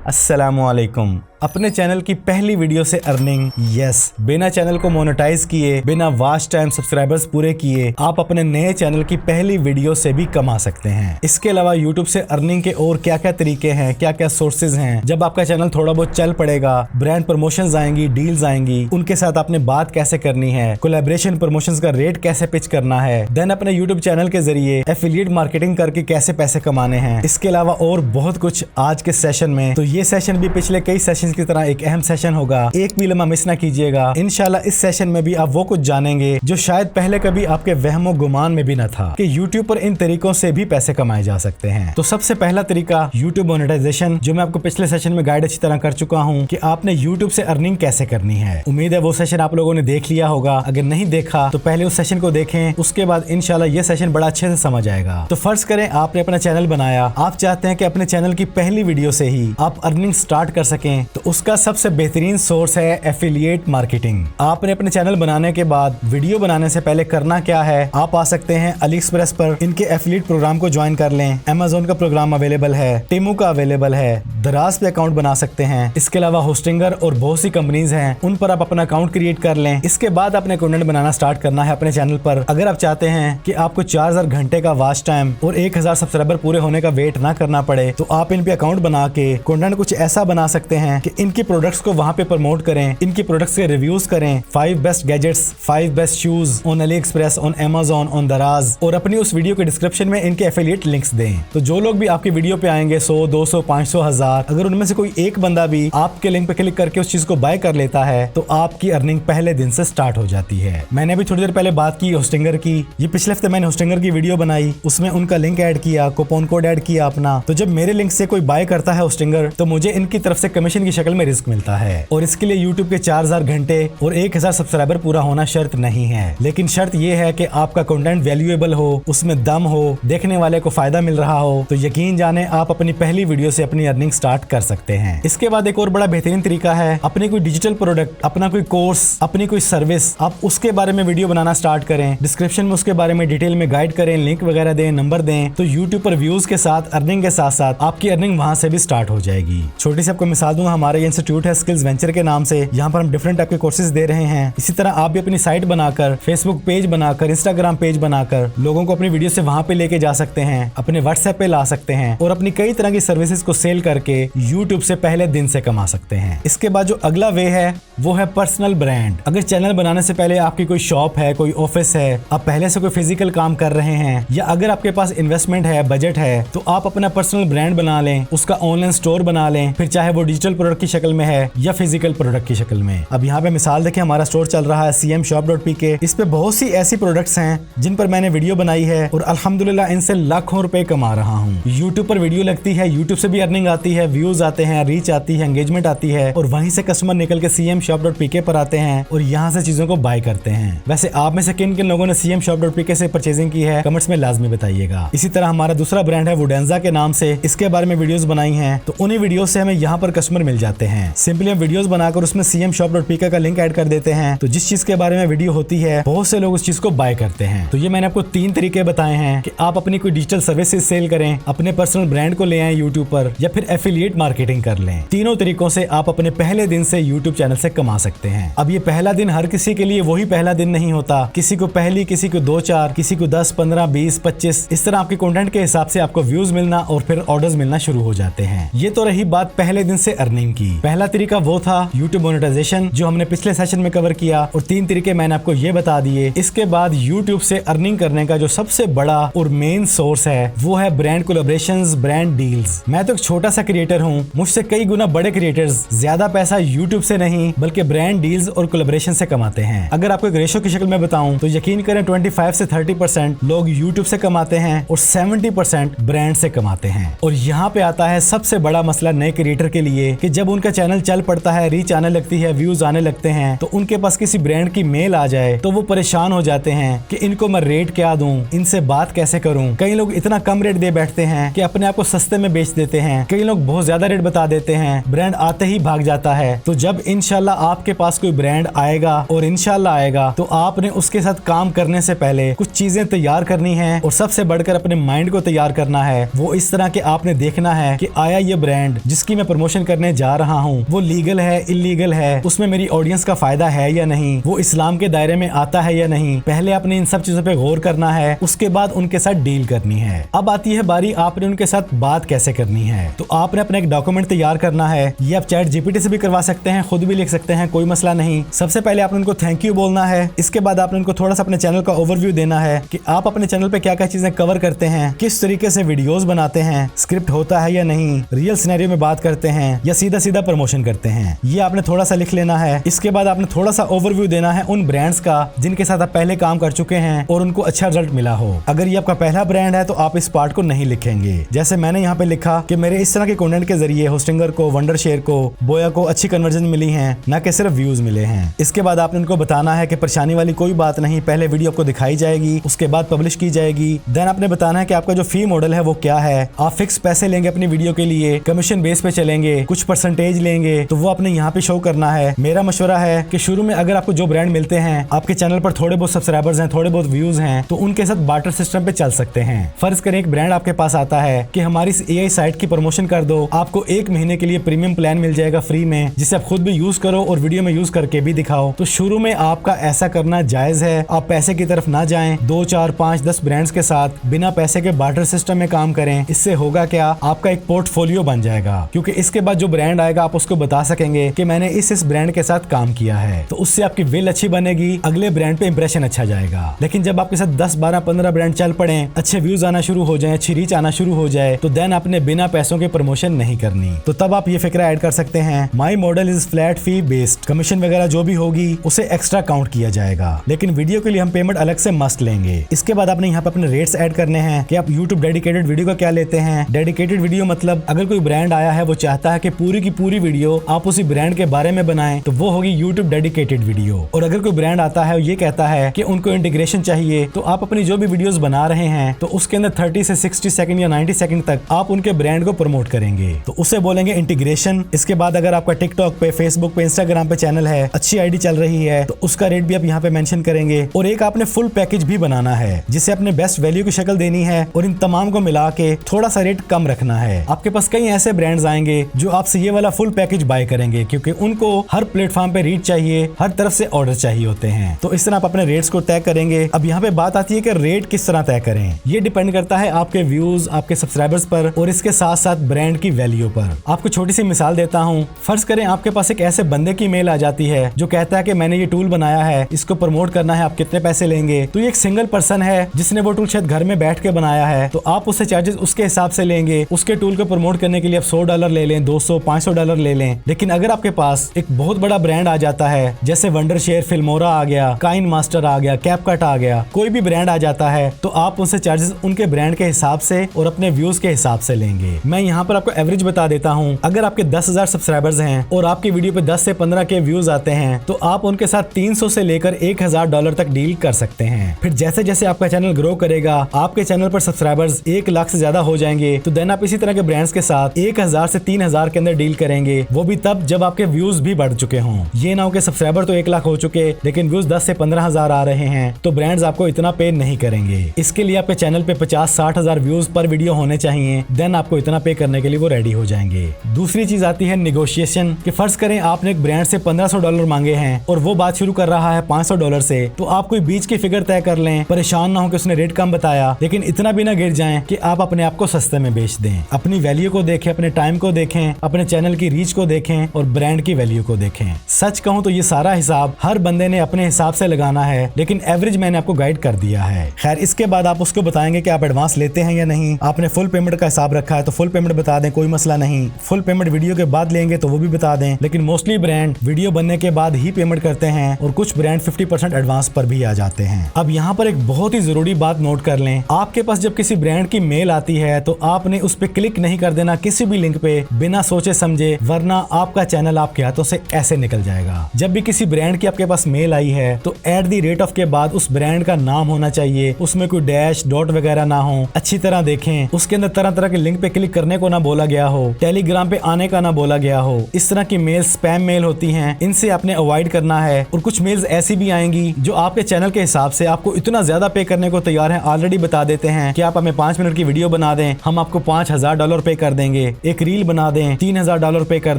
अस्सलामुअलैकुम। अपने चैनल की पहली वीडियो से अर्निंग, यस, बिना चैनल को मोनेटाइज किए, बिना वॉच टाइम सब्सक्राइबर्स पूरे किए आप अपने नए चैनल की पहली वीडियो से भी कमा सकते हैं। इसके अलावा यूट्यूब से अर्निंग के और क्या क्या तरीके हैं, क्या क्या सोर्सेज हैं। जब आपका चैनल थोड़ा बहुत चल पड़ेगा, ब्रांड प्रमोशंस आएंगी, डील्स आएंगी, उनके साथ आपने बात कैसे करनी है, कोलैबोरेशन प्रमोशंस का रेट कैसे पिच करना है, देन अपने यूट्यूब चैनल के जरिए एफिलिएट मार्केटिंग करके कैसे पैसे कमाने हैं। इसके अलावा और बहुत कुछ आज के सेशन में। तो ये सेशन भी पिछले कई सेशन की तरह एक अहम सेशन होगा, एक भी लम्हा मिस ना कीजिएगा। इंशाल्लाह इस सेशन में भी आप वो कुछ जानेंगे जो शायद पहले कभी आपके वहमो गुमान में भी न था कि यूट्यूब पर इन तरीकों से भी पैसे कमाए जा सकते हैं। तो सबसे पहला तरीका यूट्यूब मोनेटाइजेशन, जो मैं आपको पिछले सेशन में गाइड अच्छी तरह कर चुका हूँ कि आपने यूट्यूब से अर्निंग कैसे करनी है। उम्मीद है वो सेशन आप लोगों ने देख लिया होगा। अगर नहीं देखा तो पहले उस सेशन को देखें, उसके बाद इंशाल्लाह ये सेशन बड़ा अच्छे से समझ आएगा। तो फर्ज करें आपने अपना चैनल बनाया, आप चाहते हैं कि अपने चैनल की पहली वीडियो से ही आप अर्निंग स्टार्ट कर सकें, तो उसका सबसे बेहतरीन सोर्स है एफिलिएट मार्केटिंग। आपने अपने चैनल बनाने के बाद वीडियो बनाने से पहले करना क्या है, आप आ सकते हैं अली एक्सप्रेस पर, इनके एफिलिएट प्रोग्राम को ज्वाइन कर लें। अमेज़न का प्रोग्राम अवेलेबल है, टेमू का अवेलेबल है, दराज पे अकाउंट बना सकते हैं। इसके अलावा होस्टिंगर और बहुत सी कंपनीज हैं, उन पर आप अपना अकाउंट क्रिएट कर लें। इसके बाद आपने कंटेंट बनाना स्टार्ट करना है अपने चैनल पर। अगर आप चाहते हैं कि आपको 4000 घंटे का वॉच टाइम और 1000 सब्सक्राइबर पूरे होने का वेट ना करना पड़े, तो आप इन पे अकाउंट बना के कंटेंट कुछ ऐसा बना सकते हैं कि इनकी प्रोडक्ट्स को वहां पे प्रमोट करें, इनकी प्रोडक्ट्स के रिव्यूज करें। 5 best gadgets, 5 best shoes on Ali express, on Amazon, on दराज, और अपनी उस वीडियो के डिस्क्रिप्शन में इनके एफिलिएट लिंक्स दें। तो जो लोग भी आपकी वीडियो पे आएंगे, 100, 200, 500, 1000, अगर उनमें से कोई एक बंदा भी आपके लिंक पे क्लिक करके उस चीज को बाय कर लेता है, तो आपकी अर्निंग पहले दिन से स्टार्ट हो जाती है। मैंने भी थोड़ी देर पहले बात की होस्टिंगर की। ये पिछले हफ्ते मैंने होस्टिंगर की वीडियो बनाई, उसमें उनका लिंक ऐड किया, कूपन कोड ऐड किया अपना। तो जब मेरे लिंक से कोई बाय करता है होस्टिंगर, तो मुझे इनकी तरफ से कमीशन की शक्ल में रिस्क मिलता है। और इसके लिए यूट्यूब के 4000 घंटे और 1000 सब्सक्राइबर पूरा होना शर्त नहीं है, लेकिन शर्त यह है कि आपका कंटेंट वैल्यूएबल हो, उसमें दम हो, देखने वाले को फायदा मिल रहा हो। तो यकीन जाने आप अपनी पहली वीडियो से अपनी अर्निंग स्टार्ट कर सकते हैं। इसके बाद एक और बड़ा बेहतरीन तरीका है, अपनी कोई डिजिटल प्रोडक्ट, अपना कोई कोर्स, अपनी कोई सर्विस, आप उसके बारे में वीडियो बनाना स्टार्ट करें। डिस्क्रिप्शन में उसके बारे में डिटेल में गाइड करें, लिंक वगैरह दें, नंबर दें। तो यूट्यूब पर व्यूज के साथ, अर्निंग के साथ साथ आपकी अर्निंग वहां से भी स्टार्ट हो जाएगी। छोटी सी आपको मिसाल दूंगा, हमारे इंस्टीट्यूट है स्किल्स वेंचर के नाम से, यहाँ पर हम डिफरेंट टाइप के कोर्सेज दे रहे हैं। इसी तरह आप भी अपनी साइट बनाकर, फेसबुक पेज बनाकर, इंस्टाग्राम पेज बनाकर लोगों को अपनी वीडियो से वहां पे लेके जा सकते हैं, अपने व्हाट्सएप पे ला सकते हैं और अपनी कई तरह की सर्विसेज को सेल करके यूट्यूब से पहले दिन से कमा सकते हैं। इसके बाद जो अगला वे है वो है पर्सनल ब्रांड। अगर चैनल बनाने से पहले आपकी कोई शॉप है, कोई ऑफिस है, आप पहले से कोई फिजिकल काम कर रहे हैं, या अगर आपके पास इन्वेस्टमेंट है, बजट है, तो आप अपना पर्सनल ब्रांड बना लें, उसका ऑनलाइन स्टोर बना लें, फिर चाहे वो डिजिटल प्रोडक्ट की शक्ल में है या फिजिकल प्रोडक्ट की शक्ल में। अब यहाँ पे मिसाल देखें, हमारा स्टोर चल रहा है cmshop.pk। इस पे बहुत सी ऐसी प्रोडक्ट्स हैं जिन पर मैंने वीडियो बनाई है और अल्हम्दुलिल्लाह इनसे लाखों रुपए कमा रहा हूँ। यूट्यूब पर वीडियो लगती है, यूट्यूब से भी अर्निंग आती है, व्यूज आते हैं, रीच आती है, एंगेजमेंट आती है, और वहीं से कस्टमर निकल के cmshop.pk पर आते हैं और यहाँ से चीजों को बाय करते हैं। वैसे आप में से किन किन लोगों ने cmshop.pk से परचेजिंग की है, कमेंट्स में लाजमी बताइएगा। इसी तरह हमारा दूसरा ब्रांड है वुडेंजा के नाम से, इसके बारे में वीडियोस बनाई हैं, तो उन्हीं वीडियो से हमें यहाँ पर कस्टमर मिल जाते हैं। सिंपली हम वीडियोस बनाकर उसमें cmshop.pk का लिंक ऐड कर देते हैं, तो जिस चीज के बारे में वीडियो होती है बहुत से लोग उस चीज को बाय करते हैं। तो ये मैंने आपको 3 तरीके बताए हैं कि आप अपनी कोई डिजिटल सर्विसेज सेल करें, अपने पर्सनल ब्रांड को ले आए यूट्यूब पर, या फिर एफिलिएट मार्केटिंग कर लें। तीनों तरीकों से आप अपने पहले दिन से यूट्यूब चैनल से कमा सकते हैं। अब ये पहला दिन हर किसी के लिए वही पहला दिन नहीं होता, किसी को पहली, किसी को 2-4, किसी को 10, 15, 20, 25, इस तरह आपके कंटेंट के हिसाब से आपको व्यूज मिलना और फिर ऑर्डर्स मिलना शुरू हो जाते हैं। ये तो रही बात पहले दिन से अर्निंग की। पहला तरीका वो था यूट्यूब मोनेटाइजेशन, जो हमने पिछले सेशन में कवर किया, और 3 तरीके मैंने आपको ये बता दिए। इसके बाद यूट्यूब से अर्निंग करने का जो सबसे बड़ा और मेन सोर्स है वो है ब्रांड कोलैबोरेशंस, ब्रांड डील्स। मैं तो एक छोटा सा क्रिएटर हूँ, मुझसे कई गुना बड़े क्रिएटर्स ज्यादा पैसा यूट्यूब से नहीं बल्कि ब्रांड डील्स और कोलैबोरेशन से कमाते हैं। अगर आपको एक रेशो की शक्ल में बताऊं तो यकीन करें 25 से 30% लोग यूट्यूब से कमाते हैं और 70% ब्रांड से कमाते हैं। और यहाँ पे आता है सबसे बड़ा मसला नए क्रिएटर के लिए कि जब उनका चैनल चल पड़ता है, रीच आने लगती है, व्यूज आने लगते हैं, तो उनके पास किसी ब्रांड की मेल आ जाए तो वो परेशान हो जाते हैं कि इनको मैं रेट क्या दूं, इनसे बात कैसे करूं। कई लोग इतना कम रेट दे बैठते हैं कि अपने आप को सस्ते में बेच देते हैं। कई लोग बहुत ज्यादा रेट बता देते हैं, ब्रांड आते ही भाग जाता है। तो जब इंशाल्लाह आपके पास कोई ब्रांड आएगा और इंशाल्लाह आएगा, तो आपने उसके साथ काम करने से पहले कुछ चीजें तैयार करनी है और सबसे बढ़कर अपने माइंड को तैयार करना है। वो इस तरह के आपने देखना है कि आया ये ब्रांड जिसकी मैं प्रमोशन करने जा रहा हूँ वो लीगल है, इलीगल है, उसमें मेरी ऑडियंस का फायदा है या नहीं, वो इस्लाम के दायरे में आता है या नहीं। पहले आपने इन सब चीजों पे गौर करना है, उसके बाद उनके साथ डील करनी है। अब आती है बारी आपने उनके साथ बात कैसे करनी है। तो आपने अपना एक डॉक्यूमेंट तैयार करना है। ये आप चैट जीपीटी से भी करवा सकते हैं, खुद भी लिख सकते हैं, कोई मसला नहीं। सबसे पहले आपने उनको थैंक यू बोलना है। इसके बाद आपने उनको थोड़ा सा अपने चैनल का ओवरव्यू देना है कि आप अपने चैनल पे क्या क्या चीजें कवर करते हैं, किस तरीके से वीडियोस बनाते हैं, स्क्रिप्ट होता है या नहीं, रियल सिनेरियो में बात करते हैं या सीधा सीधा प्रमोशन करते हैं। ये आपने थोड़ा सा लिख लेना है। इसके बाद आपने थोड़ा सा ओवरव्यू देना है उन ब्रांड्स का जिनके साथ आप पहले काम कर चुके हैं और उनको अच्छा रिजल्ट मिला हो। अगर ये आपका पहला ब्रांड है तो आप इस पार्ट को नहीं लिखेंगे। जैसे मैंने यहाँ पे लिखा कि मेरे इस तरह के कंटेंट के जरिए होस्टिंगर को, वंडरशेयर को, बोया को अच्छी कन्वर्जन मिली है, न कि सिर्फ व्यूज मिले हैं। इसके बाद आपने उनको बताना है कि परेशानी वाली कोई बात नहीं, पहले वीडियो आपको दिखाई जाएगी, उसके बाद पब्लिश की जाएगी। देन आपने बताना है कि आपका जो फी मॉडल है वो क्या है। आप फिक्स पैसे लेंगे अपनी वीडियो के लिए, कमीशन बेस पे चलेंगे, कुछ परसेंटेज लेंगे, तो वो आपने यहाँ पे शो करना है। मेरा मशवरा है कि शुरू में अगर आपको जो ब्रांड मिलते हैं, आपके चैनल पर थोड़े बहुत सब्सक्राइबर्स हैं, थोड़े बहुत व्यूज हैं, तो उनके साथ बार्टर सिस्टम पे चल सकते हैं। फर्ज करें एक ब्रांड आपके पास आता है कि हमारी इस AI साइट की प्रमोशन कर दो, आपको 1 महीने के लिए प्रीमियम प्लान मिल जाएगा फ्री में, जिसे आप खुद भी यूज करो और वीडियो में यूज करके भी दिखाओ। तो शुरू में आपका ऐसा करना जायज है। आप पैसे की तरफ ना जाएं, 2, 4, 5, 10 ब्रांड्स के साथ बिना पैसे के बार्टर सिस्टम में काम करें। इससे होगा क्या, आपका एक पोर्टफोलियो बन जाएगा, क्योंकि इसके बाद जो ब्रांड आएगा आप उसको बता सकेंगे कि मैंने इस ब्रांड के साथ काम किया है। तो उससे आपकी विल अच्छी बनेगी, अगले ब्रांड पे इंप्रेशन अच्छा जाएगा। लेकिन जब आपके साथ 10, 12, 15 ब्रांड चल पड़े, अच्छे व्यूज आना शुरू हो जाए, अच्छी रीच आना शुरू हो जाए, तो देन आपने बिना पैसों के प्रमोशन नहीं करनी। तो तब आप ये फिक्रा ऐड कर सकते हैं, my model is flat fee based, commission वगैरह जो भी होगी उसे एक्स्ट्रा काउंट किया जाएगा, लेकिन वीडियो के लिए हम पेमेंट अलग से मस्ट लेंगे। इसके बाद आपने यहाँ पे अपने रेट्स ऐड करने हैं कि आप YouTube डेडिकेटेड वीडियो का क्या लेते हैं। डेडिकेटेड वीडियो मतलब अगर कोई ब्रांड आया है, वो चाहता है कि पूरी की पूरी वीडियो आप उसी ब्रांड के बारे में बनाएं, तो वो होगी YouTube डेडिकेटेड वीडियो। और अगर कोई ब्रांड आता है और ये कहता है कि उनको इंटीग्रेशन चाहिए, तो आप अपनी जो भी वीडियोस बना रहे हैं तो उसके अंदर 30 से 60 सेकंड या 90 सेकंड तक आप उनके ब्रांड को प्रमोट करेंगे, तो उसे बोलेंगे इंटीग्रेशन। इसके बाद अगर आपका टिकटॉक पे, फेसबुक पे, इंस्टाग्राम पे चैनल है, अच्छी आईडी चल रही है, तो उसका रेट भी आप यहाँ पे मेंशन करेंगे। और एक आपने फुल पैकेज भी बनाना है जिसे अपने बेस्ट वैल्यू की शक्ल देनी है और इन तमाम को मिला के थोड़ा सा रेट कम रखना है। आपके पास कई ऐसे ब्रांड्स आएंगे जो आपसे ये वाला फुल पैकेज बाय करेंगे, क्योंकि उनको हर प्लेटफॉर्म पे रीच चाहिए, हर तरफ से ऑर्डर चाहिए होते हैं। तो इस तरह आप अपने रेट्स को तय करेंगे। अब यहाँ पे बात आती है कि रेट किस तरह तय करें। ये डिपेंड करता है आपके व्यूज, आपके सब्सक्राइबर्स पर और इसके साथ साथ ब्रांड की वैल्यू पर। आपको छोटी सी मिसाल देता हूँ। फर्ज करें आपके पास एक ऐसे बंदे की मेल आ जाती है जो कहता है कि मैंने ये टूल बनाया है, इसको प्रमोट करना है, आप कितने पैसे लेंगे। तो ये एक सिंगल पर्सन है जिसने वो टूल शायद घर में बैठ के बनाया है, तो आप उससे चार्जेस उसके हिसाब से लेंगे। उसके टूल को प्रमोट करने के लिए आप $100 ले लें, 200, $500 ले लें। लेकिन अगर आपके पास एक बहुत बड़ा ब्रांड आ जाता है, जैसे वंडरशेयर, फिल्मोरा आ गया, काइन मास्टर आ गया, कैपकट आ गया, कोई भी ब्रांड आ जाता है, तो आप उनसे चार्जेस उनके ब्रांड के हिसाब से और अपने व्यूज के हिसाब से लेंगे। मैं यहाँ पर आपको एवरेज बता देता हूँ। अगर आपके 10,000 सब्सक्राइबर्स हैं और आपकी वीडियो पे 10 से 15 के व्यूज आते हैं, तो आप उनके साथ 300 से लेकर $1,000 तक डील कर सकते हैं। फिर जैसे जैसे आपका चैनल ग्रो करेगा, आपके चैनल पर सब्सक्राइबर्स 1 लाख से ज्यादा हो जाएंगे, तो देन आप इसी तरह के ब्रांड्स के साथ 1,000 से 3,000 के अंदर डील करेंगे। वो भी तब जब आपके व्यूज भी बढ़ चुके हों। ये ना हो कि सब्सक्राइबर तो 1 लाख हो चुके लेकिन व्यूज 10 से 15,000 आ रहे हैं, तो ब्रांड्स आपको इतना पे नहीं करेंगे। इसके लिए आपके चैनल पे 50-60 हजार व्यूज पर वीडियो होने चाहिए, देन आपको इतना पे करने के लिए वो रेडी हो जाएंगे। दूसरी चीज आती है निगोशिएशन, कि फर्ज करें आपने एक ब्रांड से $1,500 मांगे हैं और वो बात शुरू कर रहा है $500 से, तो आप कोई बीच की फिगर तय कर लें। परेशान ना हो कि उसने रेट कम बताया, लेकिन इतना भी ना गिर जाएं कि आप अपने आप को सस्ते में बेच दें। अपनी वैल्यू को देखें, अपने टाइम को देखें, अपने चैनल की रीच को देखें और ब्रांड की वैल्यू को देखें। सच कहूं तो ये सारा हिसाब हर बंदे ने अपने हिसाब से लगाना है, लेकिन एवरेज मैंने आपको गाइड कर दिया है। खैर, इसके बाद आप उसको बताएंगे कि आप एडवांस लेते हैं या नहीं। आपने फुल पेमेंट का हिसाब रखा है तो फुल पेमेंट बता दें, कोई मसला नहीं। फुल पेमेंट वीडियो के बाद लेंगे तो वो भी बता दें, लेकिन मोस्टली ब्रांड वीडियो बनने के बाद ही पेमेंट करते हैं और कुछ ब्रांड 50% एडवांस पर भी आ जाते हैं। अब यहाँ पर एक बहुत ही जरूरी बात नोट कर लें। आपके पास जब किसी ब्रांड की मेल आती है तो आपने उस पर क्लिक नहीं कर देना किसी भी लिंक पे बिना सोचे समझे समझे, वरना आपका चैनल आपके हाथों से ऐसे निकल जाएगा। जब भी किसी ब्रांड की आपके पास मेल आई है तो @_ के बाद उस ब्रांड का नाम होना चाहिए, उसमें कोई डैश डॉट वगैरह ना हो। अच्छी तरह देखें, उसके अंदर तरह तरह के लिंक पे क्लिक करने को ना बोला गया हो, टेलीग्राम पे आने का ना बोला गया हो। इस तरह की मेल स्पैम मेल होती हैं, इनसे आपने अवॉइड करना है। और कुछ मेल्स ऐसी भी आएंगी जो आपके चैनल के हिसाब से आपको इतना ज्यादा पे करने को तैयार है, ऑलरेडी बता देते हैं कि आप हमें 5 मिनट की वीडियो बना दें, हम आपको $5000 पे कर देंगे, एक रील बना दें $3000 पे कर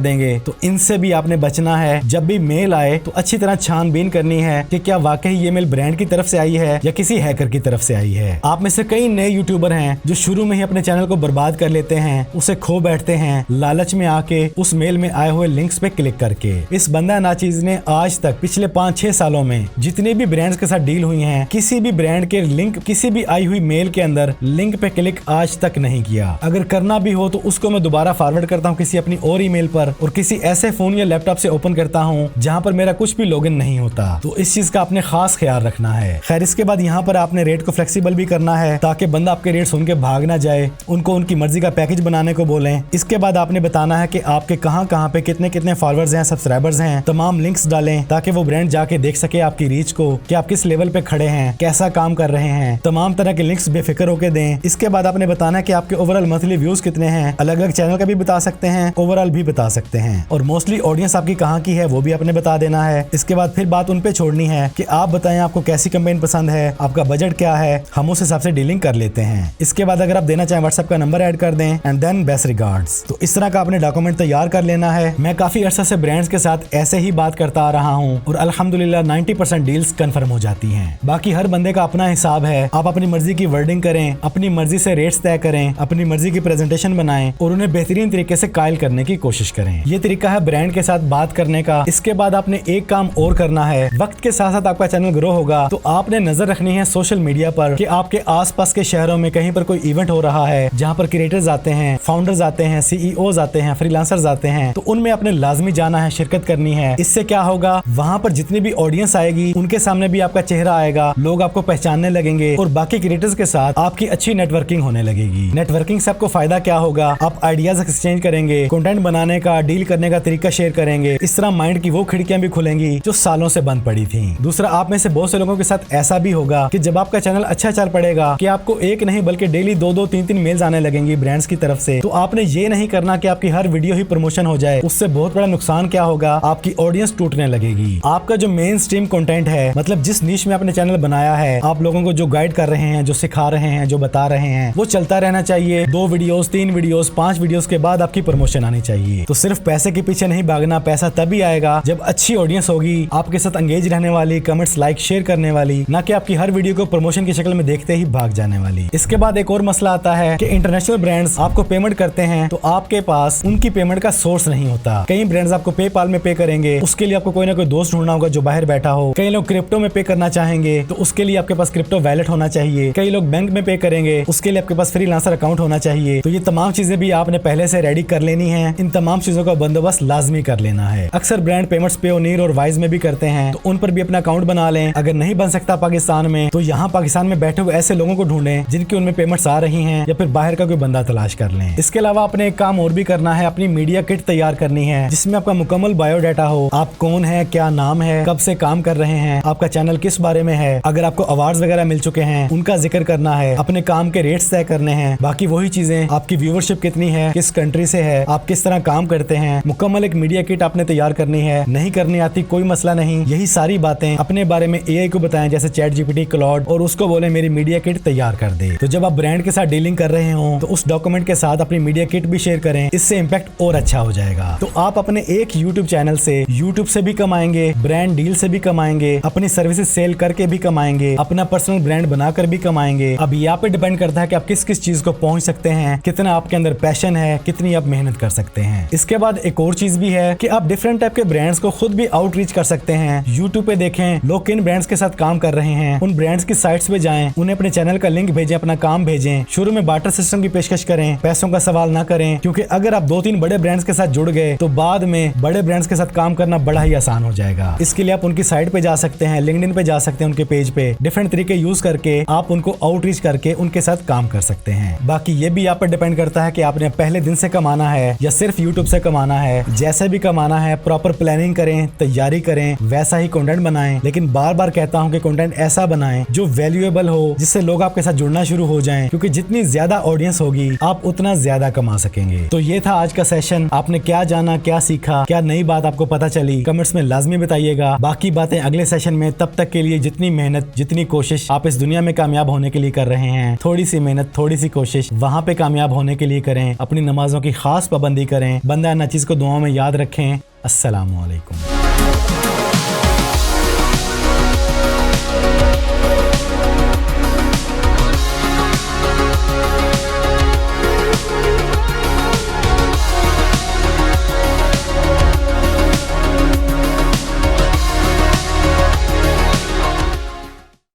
देंगे। तो इनसे भी आपने बचना है। जब भी मेल आए तो अच्छी तरह छानबीन करनी है कि क्या वाकई ये मेल ब्रांड की तरफ से आई है या किसी हैकर की तरफ से आई है। आप में से कई नए यूट्यूबर हैं जो शुरू में ही अपने चैनल को बर्बाद कर लेते हैं, उसे खो बैठते हैं लालच में आके उस मेल में आए हुए लिंक्स पे क्लिक करके। इस बंदा नाचीज ने आज तक पिछले 5-6 सालों में जितने भी ब्रांड्स के साथ डील हुई हैं, किसी भी ब्रांड के लिंक, किसी भी आई हुई मेल के अंदर लिंक पे क्लिक आज तक नहीं किया। अगर करना भी हो तो उसको मैं दोबारा फॉरवर्ड करता हूँ किसी अपनी और ईमेल पर और किसी ऐसे फोन या लैपटॉप से ओपन करता हूँ जहाँ पर मेरा कुछ भी लॉगिन नहीं होता। तो इस चीज का आपने खास ख्याल रखना है। खैर, इसके बाद यहाँ पर आपने रेट को फ्लेक्सिबल भी करना है ताकि बंदा आपके रेट सुन के भाग ना जाए, उनको उनकी मर्जी का पैकेज बनाने को बोलें। इसके बाद आपने बताना है कि आपके कहाँ कहाँ पे कितने कितने फॉलोअर्स हैं, सब्सक्राइबर्स हैं, तमाम लिंक्स डालें ताकि वो ब्रांड जाके देख सके आपकी रीच को कि आप किस लेवल पे खड़े हैं, कैसा काम कर रहे हैं। तमाम तरह के लिंक्स बेफिक्र होके दें। इसके बाद आपने बताना है कि आपके ओवरऑल मंथली व्यूज कितने हैं, अलग अलग चैनल का भी बता सकते हैं, ओवरऑल भी बता सकते हैं, और मोस्टली ऑडियंस आपकी कहाँ की है वो भी आपने बता देना है। इसके बाद फिर बात उन पे छोड़नी है कि आप बताएं आपको कैसी कैंपेन पसंद है, आपका बजट क्या है, हम उस हिसाब से डीलिंग कर लेते हैं। इसके बाद अगर आप देना चाहें व्हाट्सएप का नंबर ऐड कर दें एंड देन बेस्ट रिगार्ड्स। तो इस तरह का आपने डॉक्यूमेंट तैयार कर लेना है। मैं काफी अरसा से ब्रांड्स के साथ ऐसे ही बात करता आ रहा हूँ और अल्हम्दुलिल्लाह 90% डील्स कंफर्म हो जाती हैं। बाकी हर बंदे का अपना हिसाब है। आप अपनी मर्जी की वर्डिंग करें, अपनी मर्जी से रेट्स तय करें, अपनी मर्जी की प्रेजेंटेशन बनाएं और उन्हें बेहतरीन तरीके से कायल करने की कोशिश करें। ये तरीका है ब्रांड के साथ बात करने का। इसके बाद आपने एक काम और करना है। वक्त के साथ साथ आपका चैनल ग्रो होगा तो आपने नजर रखनी है सोशल मीडिया पर कि आपके आसपास के शहरों में कहीं पर कोई इवेंट हो रहा है जहाँ पर क्रिएटर्स आते हैं, फाउंडर्स आते हैं, सीईओज आते हैं, फ्रीलांसर्स आते हैं, तो उनमें आपने लाजमी जाना है, शिरकत करनी है। इससे क्या होगा, वहाँ पर जितनी भी ऑडियंस आएगी उनके सामने भी आपका चेहरा आएगा, लोग आपको पहचानने लगेंगे और बाकी क्रिएटर्स के साथ आपकी अच्छी नेटवर्किंग होने लगेगी। नेटवर्किंग से आपको फायदा क्या होगा, आप आइडियाज एक्सचेंज करेंगे, कंटेंट बनाने का, डील करने का तरीका शेयर करेंगे। इस तरह माइंड की वो खिड़कियां भी खुलेंगी जो सालों से बंद पड़ी थी। दूसरा, आप में से बहुत से लोगों के साथ ऐसा भी होगा कि जब आपका चैनल अच्छा चल पड़ेगा कि आपको एक नहीं बल्कि डेली 2-2, 3-3 मेल्स आने लगेंगी ब्रांड्स की तरफ से। तो आपने ये नहीं करना कि आपकी हर वीडियो ही प्रमोशन हो जाए। उससे बहुत बड़ा नुकसान क्या होगा, आपकी ऑडियंस टूटने लगेगी। आपका जो मेन स्ट्रीम कंटेंट है, मतलब जिस नीश में आपने चैनल बनाया है, आप लोगों को जो गाइड कर रहे हैं, जो सिखा रहे हैं, जो बता रहे हैं, वो चलता रहना चाहिए। 2 वीडियोस, 3 वीडियोस, 5 वीडियोस के बाद आपकी प्रमोशन आनी चाहिए। तो सिर्फ पैसे के पीछे नहीं भागना। पैसा तभी आएगा जब अच्छी ऑडियंस होगी, आपके साथ एंगेज रहने वाली, कमेंट्स लाइक शेयर करने वाली, ना कि आपकी हर वीडियो को प्रमोशन की शक्ल में देखते ही भाग जाने वाली। इसके बाद एक और मसला आता है कि इंटरनेशनल ब्रांड्स आपको पेमेंट करते हैं तो आपके पास उनकी पेमेंट का सोर्स नहीं होता। कई ब्रांड्स आपको पेपाल में पे करेंगे, उसके लिए आपको कोई ना कोई दोस्त ढूंढना होगा जो बाहर बैठा हो। कई लोग क्रिप्टो में पे करना चाहेंगे तो उसके लिए आपके पास क्रिप्टो वैलेट होना चाहिए। कई लोग बैंक में पे करेंगे, उसके लिए आपके पास फ्रीलांसर अकाउंट होना चाहिए। तो ये तमाम चीजें भी आपने पहले से रेडी कर लेनी है। इन तमाम चीजों का बंदोबस्त लाजमी कर लेना है। अक्सर ब्रांड पेमेंट्स पेयोनीर और वाइज में भी करते हैं, तो उन पर भी अपना अकाउंट बना लें। अगर नहीं बन सकता पाकिस्तान में तो यहाँ पाकिस्तान में बैठे हुए ऐसे लोगों को ढूंढें जिनकी उनमें पेमेंट्स आ रही हैं, या फिर बाहर का कोई बंदा तलाश कर लें। इसके अलावा आपने एक काम और भी करना है, अपनी मीडिया किट तैयार करनी है जिसमें आपका मुकम्मल बायोडाटा हो। आप कौन है, क्या नाम है, कब से काम कर रहे हैं, आपका चैनल किस बारे में है, अगर आपको अवार्ड्स वगैरह मिल चुके हैं उनका जिक्र करना है, अपने काम के रेट्स तय करने हैं। बाकी वही चीजें, आपकी व्यूवरशिप कितनी है, किस कंट्री से है, आप किस तरह काम करते हैं। मुकम्मल एक मीडिया किट आपने तैयार करनी है। नहीं करनी आती कोई मसला नहीं, यही सारी बातें अपने बारे में AI को बताएं, जैसे ChatGPT, क्लॉड, और उसको बोले मेरी मीडिया किट तैयार कर दे। तो जब आप ब्रांड के साथ डीलिंग कर रहे हो तो उस डॉक्यूमेंट के साथ अपनी मीडिया किट भी शेयर करें, इससे इम्पैक्ट और अच्छा हो जाएगा। तो आप अपने एक YouTube चैनल से, YouTube से भी कमाएंगे, ब्रांड डील से भी कमाएंगे, अपनी सर्विसेज सेल करके भी कमाएंगे, अपना पर्सनल ब्रांड बनाकर भी कमाएंगे। अब यहाँ पे डिपेंड करता है कि आप किस किस चीज को पहुंच सकते हैं, कितना आपके अंदर पैशन है, कितनी आप मेहनत कर सकते हैं। इसके बाद एक और चीज भी है कि आप डिफरेंट टाइप के ब्रांड्स को खुद भी आउटरीच कर सकते हैं। YouTube पे देखें लोग किन ब्रांड्स के साथ काम कर रहे हैं, उन ब्रांड्स की साइट्स पे जाएं, उन्हें अपने चैनल का लिंक भेजें, अपना काम भेजें। शुरू में बार्टर सिस्टम की पेशकश करें, पैसों का सवाल ना करें, क्योंकि अगर आप 2-3 बड़े ब्रांड्स के साथ जुड़ गए तो बाद में बड़े ब्रांड्स के साथ काम करना बड़ा ही आसान हो जाएगा। इसके लिए आप उनकी साइट पे जा सकते हैं, लिंक्डइन पे जा सकते हैं, उनके पेज पे डिफरेंट तरीके यूज करके आप उनको आउटरीच करके उनके साथ काम कर सकते हैं। बाकी ये भी आप पर डिपेंड करता है कि आपने पहले दिन से कमाना है या सिर्फ यूट्यूब से कमाना है। जैसे भी कमाना है प्रॉपर प्लानिंग करें, तैयारी करें, वैसा ही कंटेंट बनाएं। लेकिन बार बार कहता हूं कि कंटेंट ऐसा बनाएं जो वैल्यूएबल हो, जिससे लोग आपके साथ जुड़ना शुरू हो जाएं, क्योंकि जितनी ज्यादा ऑडियंस होगी आप उतना ज्यादा कमा सकेंगे। तो ये था आज का सेशन। आपने क्या जाना, क्या सीखा, क्या नई बात आपको पता चली, कमेंट्स में लाजमी बताइएगा। बाकी बातें अगले सेशन में। तब तक के लिए जितनी मेहनत, जितनी कोशिश आप इस दुनिया में कामयाब होने के लिए कर रहे हैं, थोड़ी सी मेहनत, थोड़ी सी कोशिश वहां पे कामयाब होने के लिए करें। अपनी नमाजों की खास पाबंदी करें। बंदा न चीज को दुआओं में याद रखें। अस्सलामु अलैकुम।